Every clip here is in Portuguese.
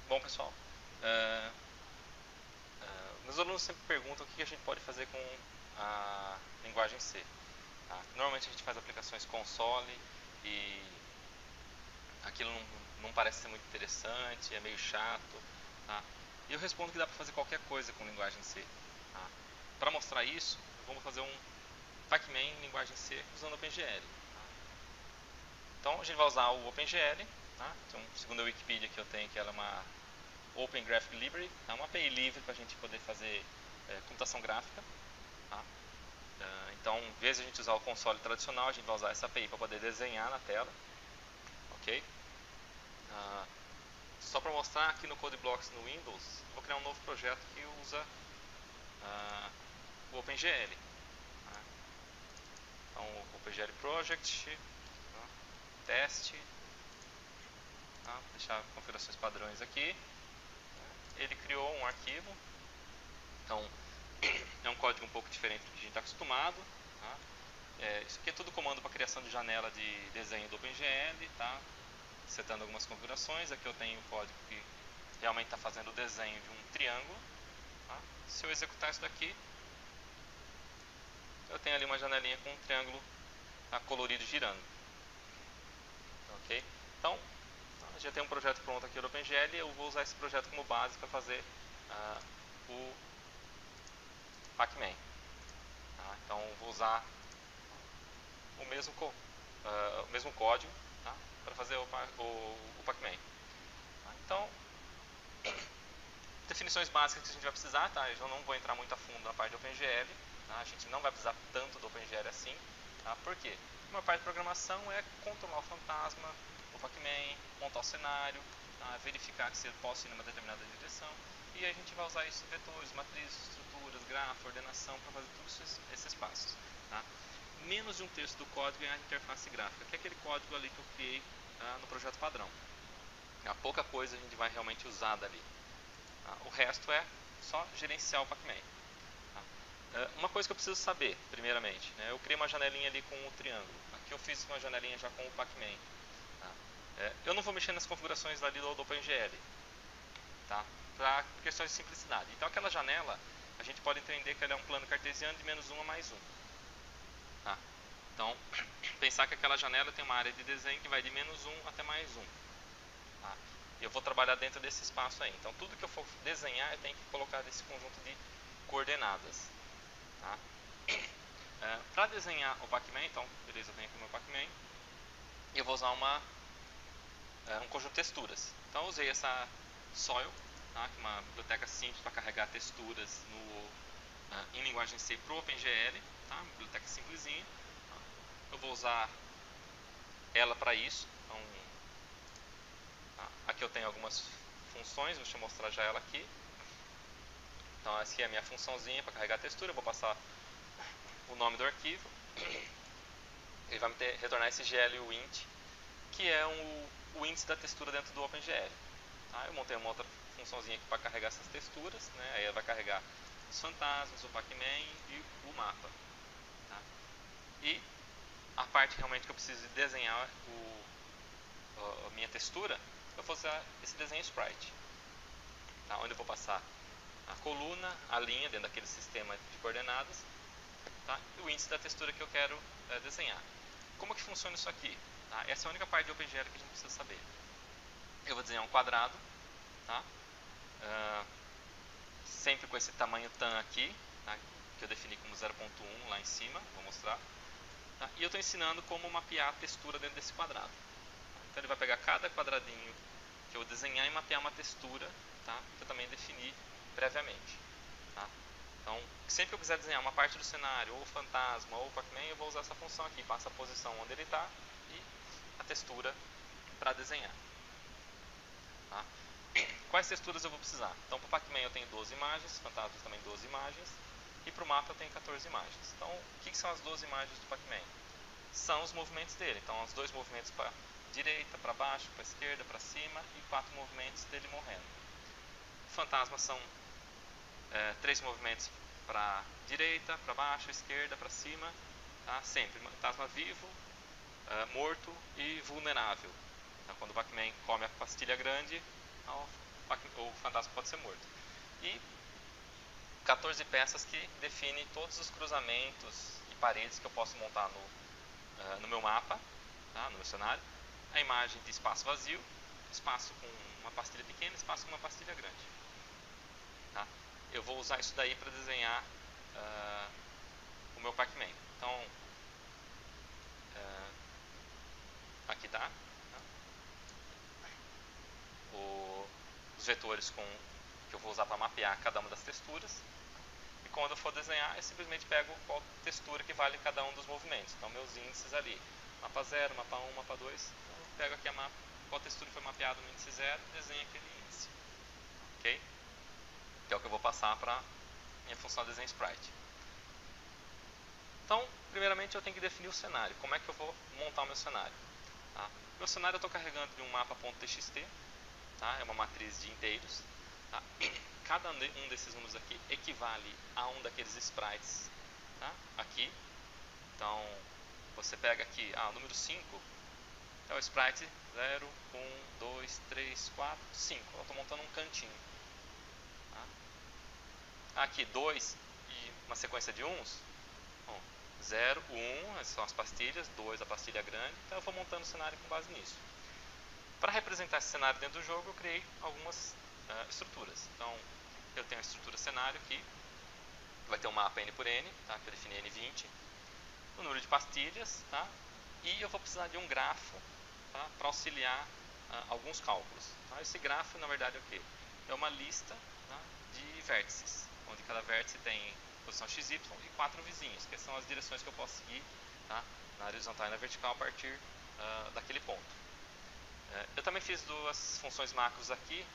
Bom, pessoal, meus alunos sempre perguntam o que a gente pode fazer com a linguagem C. Tá? Normalmente a gente faz aplicações console e aquilo não parece ser muito interessante, é meio chato. Tá? E eu respondo que dá para fazer qualquer coisa com linguagem C. Tá? Para mostrar isso, vamos fazer um Pacman em linguagem C usando OpenGL. Tá? Então a gente vai usar o OpenGL. Tá? Então, segundo a Wikipedia que eu tenho, que ela é uma Open Graphic Library, é uma API livre para a gente poder fazer computação gráfica. Tá? Então, em vez de a gente usar o console tradicional, a gente vai usar essa API para poder desenhar na tela. Ok? Só para mostrar, aqui no CodeBlocks no Windows, eu vou criar um novo projeto que usa o OpenGL. Tá? Então, o OpenGL Project, tá? Teste, tá? Vou deixar configurações padrões aqui. Ele criou um arquivo. Então, é um código um pouco diferente do que a gente está acostumado. Tá? Isso aqui é tudo comando para criação de janela de desenho do OpenGL, tá? Setando algumas configurações. Aqui eu tenho o código que realmente está fazendo o desenho de um triângulo. Tá? Se eu executar isso daqui, eu tenho ali uma janelinha com um triângulo colorido girando. Ok? Então, já tem um projeto pronto aqui do OpenGL e eu vou usar esse projeto como base para fazer o Pacman. Tá? Então, vou usar o mesmo código, tá? Para fazer o Pacman. Tá? Então, definições básicas que a gente vai precisar, tá? Eu já não vou entrar muito a fundo na parte do OpenGL, tá? A gente não vai precisar tanto do OpenGL assim, tá? Por quê? Uma parte de programação é controlar o fantasma, o Pacman, montar o cenário, tá? Verificar que você possa ir numa determinada direção, e a gente vai usar isso em vetores, matrizes, estruturas, grafo, ordenação, para fazer todos esses passos, tá? Menos de um terço do código é a interface gráfica, que é aquele código ali que eu criei no projeto padrão. Pouca coisa a gente vai realmente usar dali. O resto é só gerenciar o Pacman. Uma coisa que eu preciso saber, primeiramente, né, eu criei uma janelinha ali com o triângulo. Aqui eu fiz uma janelinha já com o Pacman. Eu não vou mexer nas configurações ali do OpenGL, tá? Para questões de simplicidade. Então aquela janela, a gente pode entender que ela é um plano cartesiano de -1 a +1. Tá? Então, pensar que aquela janela tem uma área de desenho que vai de -1 até +1. Tá? Eu vou trabalhar dentro desse espaço aí. Então, tudo que eu for desenhar, eu tenho que colocar nesse conjunto de coordenadas. Tá? Para desenhar o Pacman, então, beleza, eu tenho aqui o meu Pacman. Eu vou usar um conjunto de texturas. Então, eu usei essa Soil, tá? Que é uma biblioteca simples para carregar texturas em linguagem C para o OpenGL. Tá? Uma biblioteca simplesinha. Tá? Eu vou usar ela para isso. Então, aqui eu tenho algumas funções, deixa eu mostrar já ela aqui. Então, essa aqui é a minha funçãozinha para carregar a textura. Eu vou passar o nome do arquivo. Ele vai me retornar esse GLUint, que é o índice da textura dentro do OpenGL. Tá? Eu montei uma outra funçãozinha aqui para carregar essas texturas. Né? Aí ela vai carregar os fantasmas, o Pacman e o mapa. Tá? E a parte realmente que eu preciso de desenhar a minha textura, eu vou usar esse desenho sprite. Tá? Onde eu vou passar a coluna, a linha dentro daquele sistema de coordenadas, tá? E o índice da textura que eu quero desenhar. Como que funciona isso aqui? Tá? Essa é a única parte de OpenGL que a gente precisa saber. Eu vou desenhar um quadrado, tá? Sempre com esse tamanho tan aqui, tá? Que eu defini como 0.1 lá em cima, vou mostrar. Tá? E eu estou ensinando como mapear a textura dentro desse quadrado. Então ele vai pegar cada quadradinho que eu desenhar e mapear uma textura, tá? Que eu também defini previamente. Tá? Então, sempre que eu quiser desenhar uma parte do cenário, ou o fantasma, ou o Pacman, eu vou usar essa função aqui. Passa a posição onde ele está e a textura para desenhar. Tá? Quais texturas eu vou precisar? Então, para o Pacman eu tenho 12 imagens, fantasmas também 12 imagens, e para o mapa eu tenho 14 imagens. Então, o que são as 12 imagens do Pacman? São os movimentos dele. Então, os 2 movimentos para direita, para baixo, para esquerda, para cima, e 4 movimentos dele morrendo. Fantasmas são 3 movimentos para direita, para baixo, esquerda, para cima, tá? Sempre fantasma vivo, morto e vulnerável. Então, quando o Pacman come a pastilha grande, o o fantasma pode ser morto. E 14 peças que definem todos os cruzamentos e paredes que eu posso montar no meu mapa, tá? No meu cenário. A imagem de espaço vazio, espaço com uma pastilha pequena, espaço com uma pastilha grande. Tá? Eu vou usar isso daí para desenhar o meu Pac-Man. Então, aqui tá. Os vetores que eu vou usar para mapear cada uma das texturas. E quando eu for desenhar, eu simplesmente pego qual textura que vale cada um dos movimentos. Então, meus índices ali, mapa 0, mapa 1, mapa 2. Então, eu pego aqui qual textura foi mapeada no índice 0 e desenho aquele índice. Ok? Que é o que eu vou passar para minha função desenho sprite. Então, primeiramente eu tenho que definir o cenário. Como é que eu vou montar o meu cenário? Tá? Meu cenário eu estou carregando de um mapa.txt. Tá? É uma matriz de inteiros. Tá? Cada um desses números aqui equivale a um daqueles sprites, tá? Aqui. Então, você pega aqui, o número 5 é o sprite 0, 1, 2, 3, 4, 5. Eu estou montando um cantinho. Tá? Aqui, 2 e uma sequência de uns. 0, 1, são as pastilhas, 2 a pastilha grande. Então, eu vou montando o cenário com base nisso. Para representar esse cenário dentro do jogo, eu criei algumas estruturas. Então, eu tenho a estrutura cenário aqui, vai ter um mapa N por N, tá? Que eu defini N20, o número de pastilhas, tá? E eu vou precisar de um grafo, tá? Para auxiliar alguns cálculos. Tá? Esse grafo, na verdade, é o quê? É uma lista, tá? De vértices, onde cada vértice tem posição XY e 4 vizinhos, que são as direções que eu posso seguir, tá? Na horizontal e na vertical a partir daquele ponto. Eu também fiz duas funções macros aqui,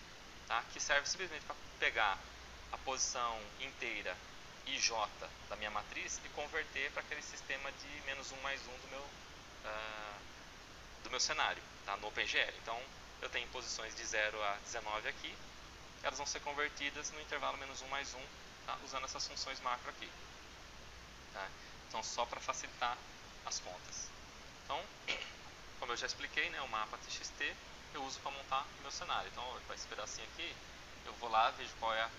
tá? Que servem simplesmente para pegar a posição inteira IJ da minha matriz e converter para aquele sistema de -1 mais 1 do meu cenário, tá? No OpenGL. Então, eu tenho posições de 0 a 19 aqui, elas vão ser convertidas no intervalo -1 mais 1, tá? Usando essas funções macro aqui. Tá? Então, só para facilitar as contas. Então, como eu já expliquei, né, o mapa TXT eu uso para montar meu cenário. Então, para esse pedacinho aqui, eu vou lá, vejo qual é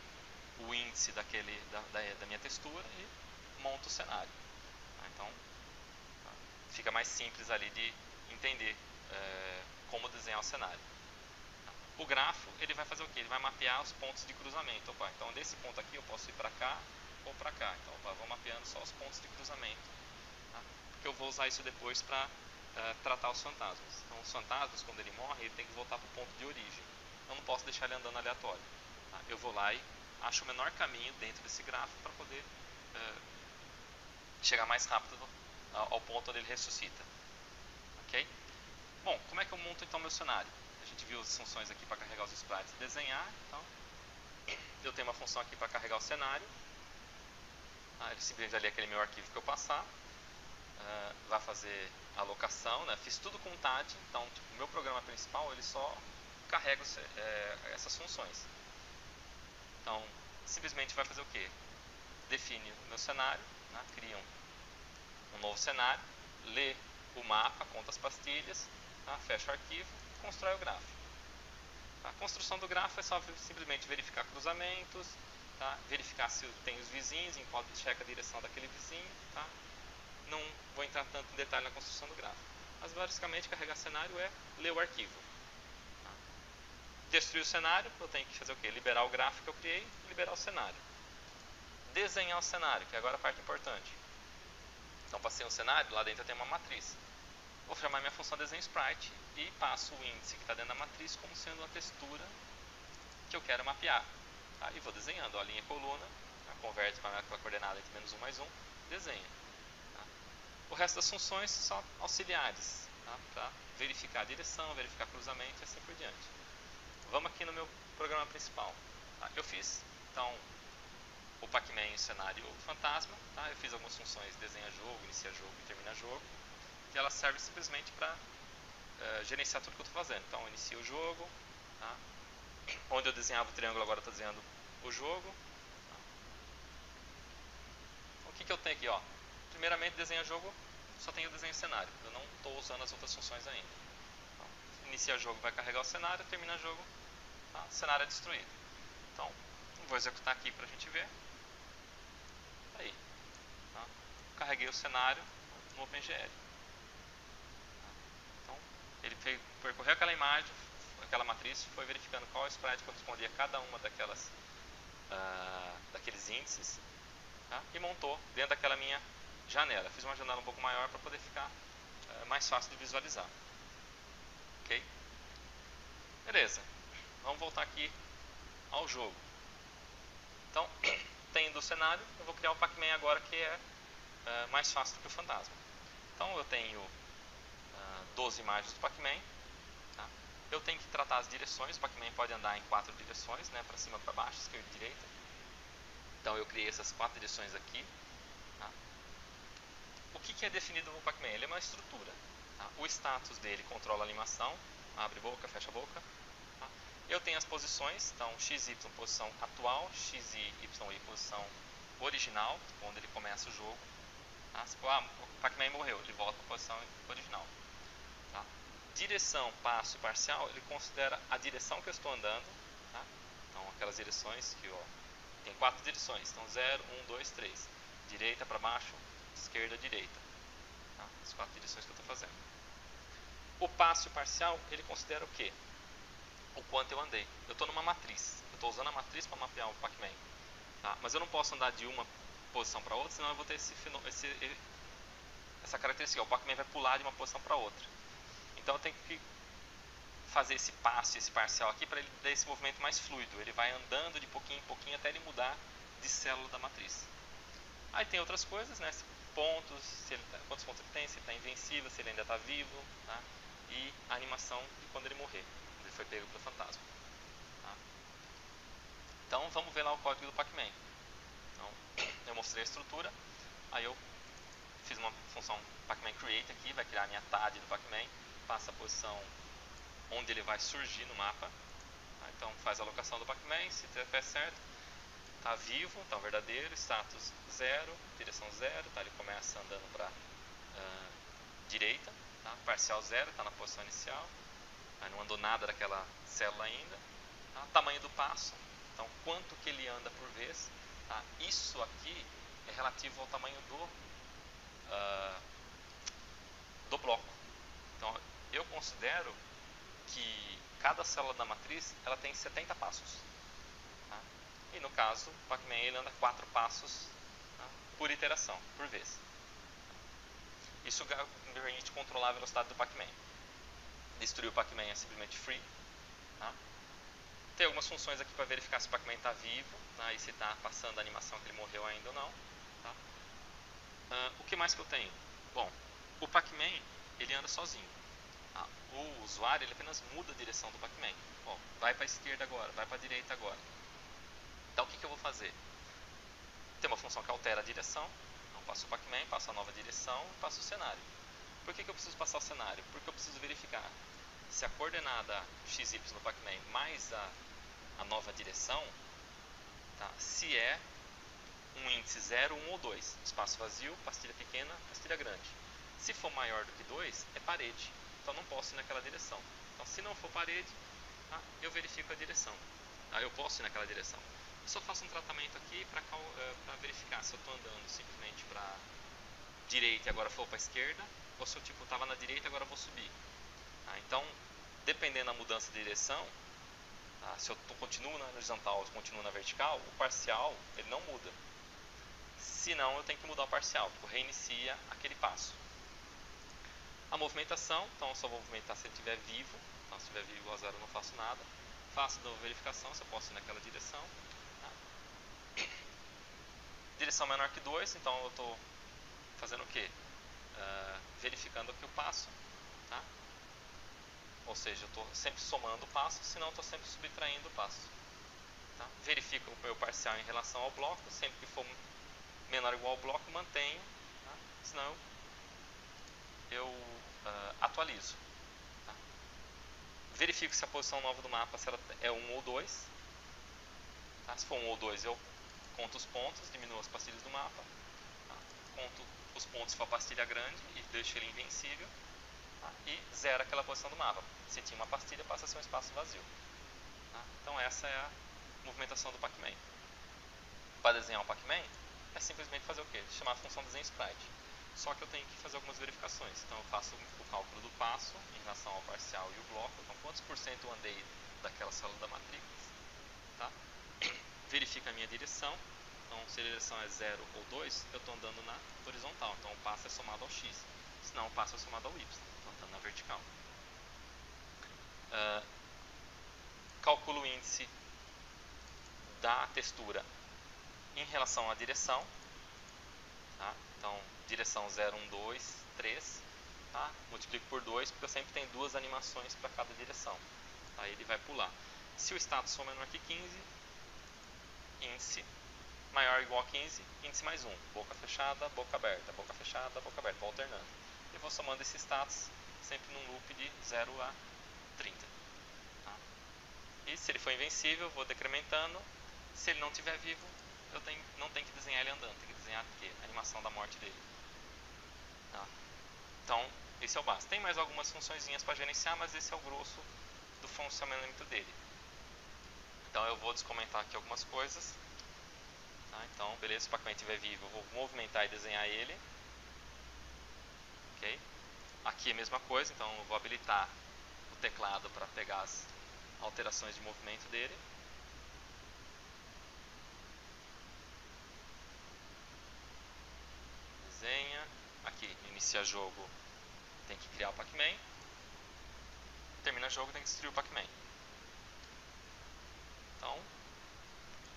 o índice da minha textura e monto o cenário. Então, fica mais simples ali de entender como desenhar o cenário. O grafo, ele vai fazer o quê? Ele vai mapear os pontos de cruzamento. Então, desse ponto aqui eu posso ir para cá ou para cá. Então, vou mapeando só os pontos de cruzamento. Tá? Porque eu vou usar isso depois para tratar os fantasmas. Então, os fantasmas, quando ele morre, ele tem que voltar para o ponto de origem. Eu não posso deixar ele andando aleatório. Tá? Eu vou lá e acho o menor caminho dentro desse grafo para poder chegar mais rápido ao ponto onde ele ressuscita. Ok? Bom, como é que eu monto então meu cenário? A gente viu as funções aqui para carregar os sprites e desenhar. Então, eu tenho uma função aqui para carregar o cenário. Ele simplesmente ali aquele meu arquivo que eu passar. Vai fazer a alocação, né? Fiz tudo com TAD, então o meu programa principal ele só carrega essas funções. Então, simplesmente vai fazer o quê? Define o meu cenário, né? Cria um novo cenário, lê o mapa, conta as pastilhas, tá? Fecha o arquivo, constrói o grafo. A construção do grafo é só simplesmente verificar cruzamentos, tá? Verificar se tem os vizinhos, em qual checa a direção daquele vizinho, tá? Não vou entrar tanto em detalhe na construção do grafo. Mas basicamente carregar cenário é ler o arquivo. Tá? Destruir o cenário, eu tenho que fazer o quê? Liberar o grafo que eu criei e liberar o cenário. Desenhar o cenário, que é agora a parte importante. Então passei um cenário, lá dentro eu tenho uma matriz. Vou chamar minha função desenho sprite e passo o índice que está dentro da matriz como sendo uma textura que eu quero mapear. Tá? E vou desenhando a linha e coluna, tá? Converte para a coordenada entre -1 mais 1, desenha. O resto das funções são auxiliares, tá? Para verificar a direção, verificar cruzamento e assim por diante. Vamos aqui no meu programa principal. Tá? Eu fiz, então, o Pac-Man, o cenário e o fantasma. Tá? Eu fiz algumas funções, desenha jogo, inicia jogo e termina jogo. E elas servem simplesmente para gerenciar tudo que eu estou fazendo. Então, eu inicio o jogo. Tá? Onde eu desenhava o triângulo, agora eu estou desenhando o jogo. Tá? O que eu tenho aqui? Ó? Primeiramente, desenha jogo, só tem o desenho cenário. Eu não estou usando as outras funções ainda. Então, inicia jogo, vai carregar o cenário, termina jogo, tá? tá? O cenário é destruído. Então, vou executar aqui para a gente ver. Aí, tá? Carreguei o cenário no OpenGL. Então, ele percorreu aquela imagem, aquela matriz, foi verificando qual sprite correspondia a cada uma daqueles índices, tá? E montou dentro daquela minha janela. Fiz uma janela um pouco maior para poder ficar mais fácil de visualizar. Ok? Beleza. Vamos voltar aqui ao jogo. Então, tendo o cenário, eu vou criar o Pac-Man agora, que é mais fácil do que o fantasma. Então, eu tenho 12 imagens do Pac-Man. Tá? Eu tenho que tratar as direções. O Pac-Man pode andar em 4 direções, né? Para cima, para baixo, esquerda e direita. Então, eu criei essas 4 direções aqui. Tá? O que é definido no Pac-Man? Ele é uma estrutura. Tá? O status dele controla a animação. Abre boca, fecha boca. Tá? Eu tenho as posições. Então, XY posição atual, XY posição original, onde ele começa o jogo. Tá? O Pac-Man morreu, ele volta para a posição original. Tá? Direção, passo e parcial, ele considera a direção que eu estou andando. Tá? Então, aquelas direções que tem 4 direções. Então, 0, 1, 2, 3. Direita para baixo, esquerda, direita. Tá? As 4 direções que eu estou fazendo. O passo e parcial, ele considera o quê? O quanto eu andei. Eu estou numa matriz. Eu estou usando a matriz para mapear o Pac-Man. Tá? Mas eu não posso andar de uma posição para outra, senão eu vou ter essa característica. O Pac-Man vai pular de uma posição para outra. Então eu tenho que fazer esse passo, esse parcial aqui, para ele dar esse movimento mais fluido. Ele vai andando de pouquinho em pouquinho até ele mudar de célula da matriz. Aí tem outras coisas, né? Pontos, quantos pontos ele tem, se ele está invencível, se ele ainda está vivo, tá? E a animação de quando ele morrer, quando ele foi pego pelo fantasma. Tá? Então vamos ver lá o código do Pac-Man. Então, eu mostrei a estrutura, aí eu fiz uma função Pac-Man Create aqui, vai criar a minha TAD do Pac-Man, passa a posição onde ele vai surgir no mapa. Tá? Então faz a alocação do Pac-Man, se tiver certo, está vivo, então verdadeiro, status 0, direção 0, tá? Ele começa andando para direita, tá? Parcial 0, está na posição inicial, tá? Não andou nada daquela célula ainda. Tá? Tamanho do passo, então quanto que ele anda por vez. Tá? Isso aqui é relativo ao tamanho do bloco. Então eu considero que cada célula da matriz ela tem 70 passos. Tá? E no caso, o Pac-Man ele anda 4 passos, tá? Por iteração, por vez. Isso me permite controlar a velocidade do Pac-Man. Destruir o Pac-Man é simplesmente free. Tá? Tem algumas funções aqui para verificar se o Pac-Man está vivo, tá? E se está passando a animação que ele morreu ainda ou não. Tá? O que mais que eu tenho? Bom, o Pac-Man ele anda sozinho. Tá? O usuário ele apenas muda a direção do Pac-Man. Vai para a esquerda agora, vai para a direita agora. Então o que eu vou fazer? Tem uma função que altera a direção. Então passo o Pac-Man, passo a nova direção, passo o cenário. Por que eu preciso passar o cenário? Porque eu preciso verificar se a coordenada XY no Pac-Man mais a nova direção, tá? Se é um índice 0, 1 ou 2. Espaço vazio, pastilha pequena, pastilha grande. Se for maior do que 2, é parede. Então não posso ir naquela direção. Então se não for parede, tá? Eu verifico a direção. Tá? Eu posso ir naquela direção. Eu só faço um tratamento aqui para verificar se eu estou andando simplesmente para direita e agora for para a esquerda, ou se eu estava na direita e agora vou subir. Tá? Então, dependendo da mudança de direção, tá? Se eu continuo na horizontal ou continuo na vertical, o parcial ele não muda. Se não, eu tenho que mudar o parcial, porque reinicia aquele passo. A movimentação, então eu só vou movimentar se ele estiver vivo. Então, se estiver vivo igual a 0 eu não faço nada. Faço a verificação se eu posso ir naquela direção. Tá? Direção menor que 2, então eu estou fazendo o quê? Verificando aqui o passo. Tá? Ou seja, eu estou sempre somando o passo, senão eu estou sempre subtraindo o passo. Tá? Verifico o meu parcial em relação ao bloco, sempre que for menor ou igual ao bloco, mantenho. Tá? Senão eu atualizo. Tá? Verifico se a posição nova do mapa se ela é 1 ou 2. Tá? Se for 1 ou 2, eu conto os pontos, diminuo as pastilhas do mapa. Tá? Conto os pontos se for a pastilha grande e deixo ele invencível. Tá? E zero aquela posição do mapa. Se tinha uma pastilha, passa a ser um espaço vazio. Tá? Então essa é a movimentação do Pacman. Para desenhar um Pacman, é simplesmente fazer o quê? Chamar a função desenho sprite. Só que eu tenho que fazer algumas verificações. Então eu faço o cálculo do passo em relação ao parcial e o bloco. Então quantos por cento eu andei daquela célula da matrícula. Tá? Verifico a minha direção. Então se a direção é 0 ou 2, eu estou andando na horizontal. Então o passo é somado ao x. Senão o passo é somado ao y. Então andando na vertical. Calculo o índice da textura em relação à direção. Tá? Então, direção 0, 1, 2, 3. Tá? Multiplico por 2, porque eu sempre tenho duas animações para cada direção. Aí ele vai pular. Se o status for menor que 15, índice maior ou igual a 15, índice mais 1. Boca fechada, boca aberta, boca fechada, boca aberta. Vou alternando. E vou somando esses status sempre num loop de 0 a 30. Tá? E se ele for invencível, eu vou decrementando. Se ele não estiver vivo, eu não tenho que desenhar ele andando. Tem que desenhar a animação da morte dele. Tá? Então, esse é o básico. Tem mais algumas funçõezinhas para gerenciar, mas esse é o grosso do funcionamento dele. Então eu vou descomentar aqui algumas coisas. Tá? Então, beleza, se o Pacman estiver vivo, eu vou movimentar e desenhar ele. Okay? Aqui é a mesma coisa, então eu vou habilitar o teclado para pegar as alterações de movimento dele. Desenha. Aqui, inicia jogo, tem que criar o Pacman. Termina jogo, tem que destruir o Pacman. Então,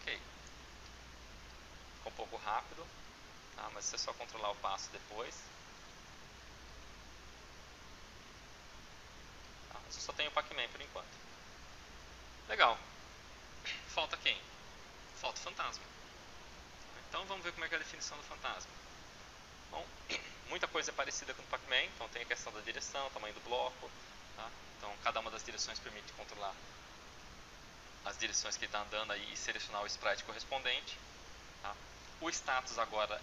ok. Ficou um pouco rápido, tá? Mas é só controlar o passo depois. Tá? Mas eu só tenho o Pacman por enquanto. Legal. Falta quem? Falta o fantasma. Então vamos ver como é que é a definição do fantasma. Bom, muita coisa é parecida com o Pacman. Então tem a questão da direção, tamanho do bloco. Tá? Então cada uma das direções permite controlar as direções que ele está andando aí e selecionar o sprite correspondente. Tá? O status agora,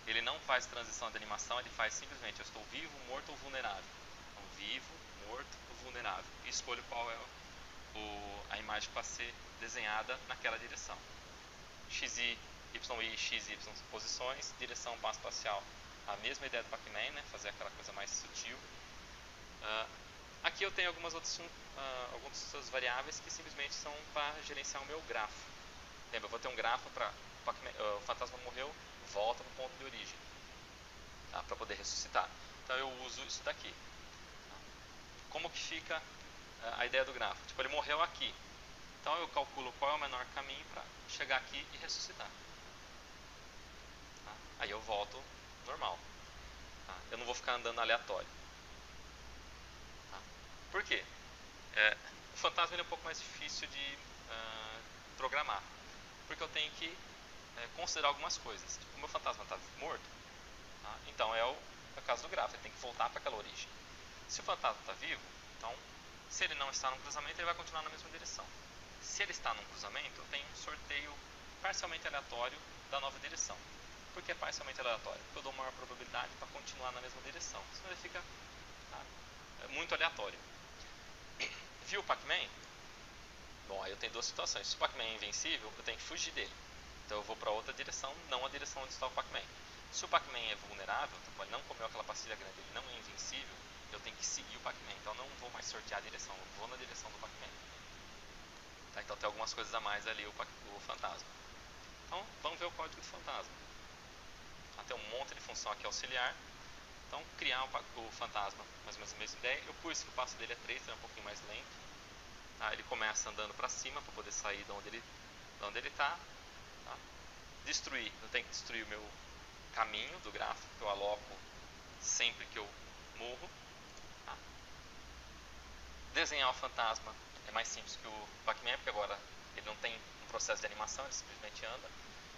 ele não faz transição de animação, ele faz simplesmente eu estou vivo, morto ou vulnerável. Então, vivo, morto ou vulnerável. E escolho qual é a imagem que vai ser desenhada naquela direção. XY, YI, XY posições, direção passo espacial. A mesma ideia do Pacman, né? Fazer aquela coisa mais sutil. Aqui eu tenho algumas outras variáveis que simplesmente são para gerenciar o meu grafo. Lembra, eu vou ter um grafo para o fantasma morreu, volta para o ponto de origem, tá? Para poder ressuscitar. Então eu uso isso daqui. Tá? Como que fica a ideia do grafo? Tipo, ele morreu aqui. Então eu calculo qual é o menor caminho para chegar aqui e ressuscitar. Tá? Aí eu volto normal. Tá? Eu não vou ficar andando aleatório. Tá? Por quê? O fantasma é um pouco mais difícil de programar. Porque eu tenho que considerar algumas coisas. Tipo, o meu fantasma está morto, tá? Então é o caso do grafo, ele tem que voltar para aquela origem. Se o fantasma está vivo, então se ele não está no cruzamento, ele vai continuar na mesma direção. Se ele está num cruzamento, eu tenho um sorteio parcialmente aleatório da nova direção. Por que é parcialmente aleatório? Porque eu dou maior probabilidade para continuar na mesma direção. Senão ele fica muito aleatório. Viu o Pacman? Bom, aí eu tenho duas situações. Se o Pacman é invencível, eu tenho que fugir dele. Então eu vou para outra direção, não a direção onde está o Pacman. Se o Pacman é vulnerável, então ele não comeu aquela pastilha grande, ele não é invencível, eu tenho que seguir o Pacman. Então eu não vou mais sortear a direção, eu vou na direção do Pacman. Tá, então tem algumas coisas a mais ali, o fantasma. Então vamos ver o código do fantasma. Tem um monte de função aqui auxiliar. Então criar o fantasma, mais ou menos a mesma ideia. Eu pus que o passo dele é 3, então é um pouquinho mais lento. Tá? Ele começa andando para cima para poder sair de onde ele está. Tá? Destruir, eu tenho que destruir o meu caminho do gráfico, que eu aloco sempre que eu morro. Tá? Desenhar o fantasma é mais simples que o Pacman, porque agora ele não tem um processo de animação, ele simplesmente anda.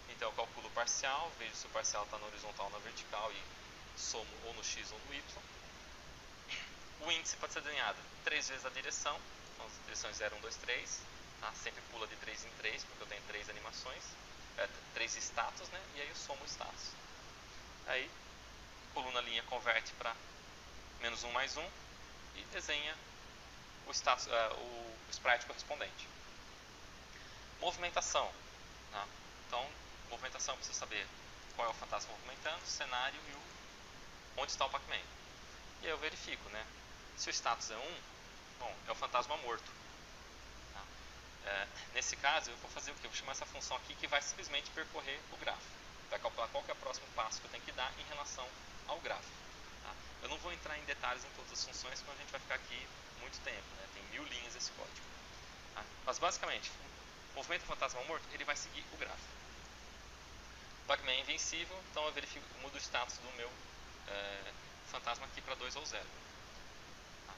Então eu calculo o parcial, vejo se o parcial está na horizontal ou na vertical e somo ou no X ou no Y. O índice pode ser desenhado 3 vezes a direção, então as direções 0, 1, 2, 3. Tá? Sempre pula de 3 em 3, porque eu tenho 3 animações, 3 status, né? E aí eu somo o status. Aí, coluna linha converte para -1 mais 1 e desenha o sprite correspondente. Movimentação. Tá? Então, movimentação, eu preciso saber qual é o fantasma movimentando, o cenário e onde está o Pac-Man. E aí eu verifico, né? Se o status é 1, bom, é o fantasma morto. Tá? Nesse caso, eu vou fazer o quê? Eu vou chamar essa função aqui que vai simplesmente percorrer o gráfico. Vai calcular qual que é o próximo passo que eu tenho que dar em relação ao gráfico. Tá? Eu não vou entrar em detalhes em todas as funções, senão a gente vai ficar aqui muito tempo. Né? Tem 1000 linhas esse código. Tá? Mas basicamente, o movimento fantasma morto, ele vai seguir o gráfico. O Pac-Man é invencível, então eu verifico, mudo o status do meu fantasma aqui para 2 ou 0. Tá?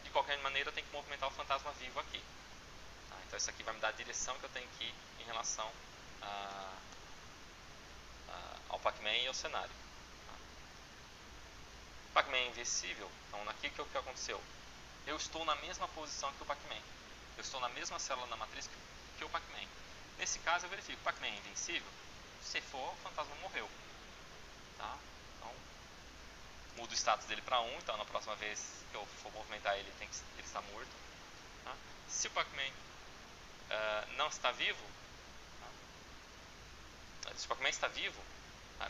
De qualquer maneira, eu tenho que movimentar o fantasma vivo aqui. Tá? Então isso aqui vai me dar a direção que eu tenho que ir em relação ao Pac-Man e ao cenário. Tá? O Pac-Man é invencível, então aqui o que aconteceu? Eu estou na mesma posição que o Pac-Man. Eu estou na mesma célula da matriz que o Pac-Man. Nesse caso eu verifico, o Pac-Man é invencível? Se for, o fantasma morreu. Tá? Então, mudo o status dele para 1, então na próxima vez que eu for movimentar ele, ele está morto. Tá? Se o Pac-Man não está vivo, tá? Se o Pac-Man está vivo,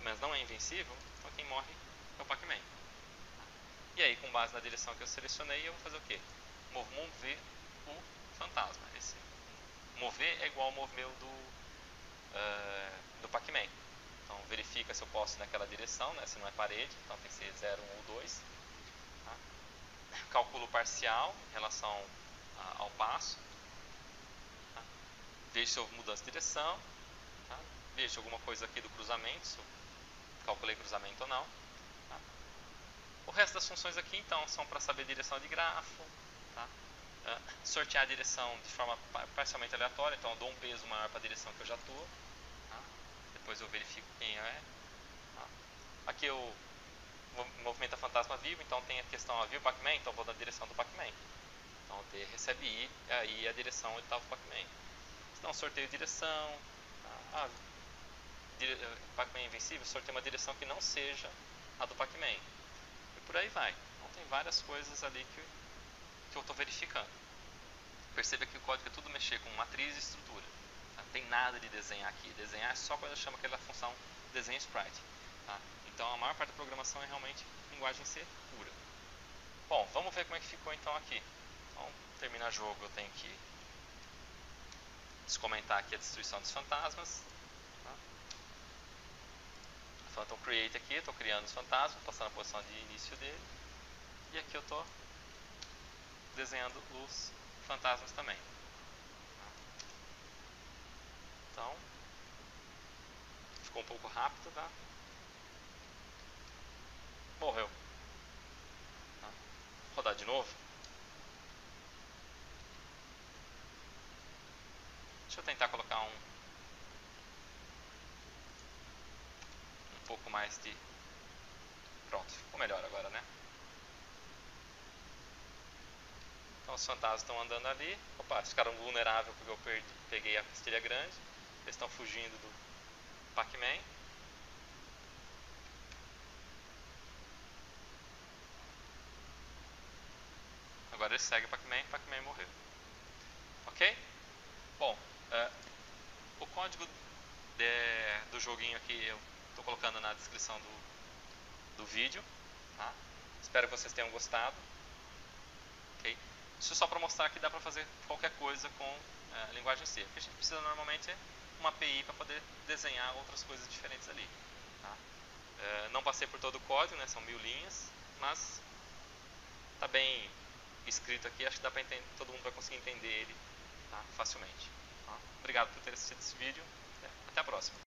mas não é invencível, então quem morre é o Pac-Man. E aí, com base na direção que eu selecionei, eu vou fazer o quê? Mover o fantasma. Esse mover é igual ao mover do Pac-Man. Então, verifica se eu posso ir naquela direção, né? Se não é parede, então tem que ser 0, 1 ou 2. Tá? Calculo parcial em relação ao passo. Tá? Vejo se houve mudança de direção. Tá? Vejo alguma coisa aqui do cruzamento, se eu calculei cruzamento ou não. Tá? O resto das funções aqui, então, são para saber direção de grafo. Tá? Sortear a direção de forma parcialmente aleatória, então eu dou um peso maior para a direção que eu já estou. Tá? Depois eu verifico quem é. Tá? Aqui eu movimento a fantasma vivo, então tem a questão viu o Pac-Man, então eu vou na direção do Pac-Man. Então D recebe I, e aí a direção onde estava o Pac-Man. Então sorteio direção. Tá? Pac-Man é invencível, sorteio uma direção que não seja a do Pac-Man. E por aí vai. Então tem várias coisas ali que eu estou verificando. Perceba que o código é tudo mexer com matriz e estrutura. Tá? Não tem nada de desenhar aqui. Desenhar é só quando eu chamo aquela função desenho sprite. Tá? Então a maior parte da programação é realmente linguagem C pura. Bom, vamos ver como é que ficou então aqui. Então, terminar jogo eu tenho que descomentar aqui a destruição dos fantasmas. Tá? Phantom Create aqui, estou criando os fantasmas, passando a posição de início dele. E aqui eu estou desenhando os fantasmas também. Então, ficou um pouco rápido, tá? Morreu. Tá? Rodar de novo. Deixa eu tentar colocar um pouco mais de... Pronto, ficou melhor agora, né? Então os fantasmas estão andando ali. Opa, eles ficaram vulneráveis porque eu peguei a pastilha grande. Eles estão fugindo do Pac-Man. Agora ele segue o Pac-Man morreu. Ok? Bom, o código do joguinho aqui eu estou colocando na descrição do vídeo. Tá? Espero que vocês tenham gostado. Okay? Isso é só para mostrar que dá para fazer qualquer coisa com a linguagem C. O que a gente precisa normalmente é uma API para poder desenhar outras coisas diferentes ali. Tá? Não passei por todo o código, né? São 1000 linhas, mas está bem escrito aqui. Acho que dá para entender, todo mundo vai conseguir entender ele, tá? Facilmente. Tá? Obrigado por ter assistido esse vídeo. Até a próxima.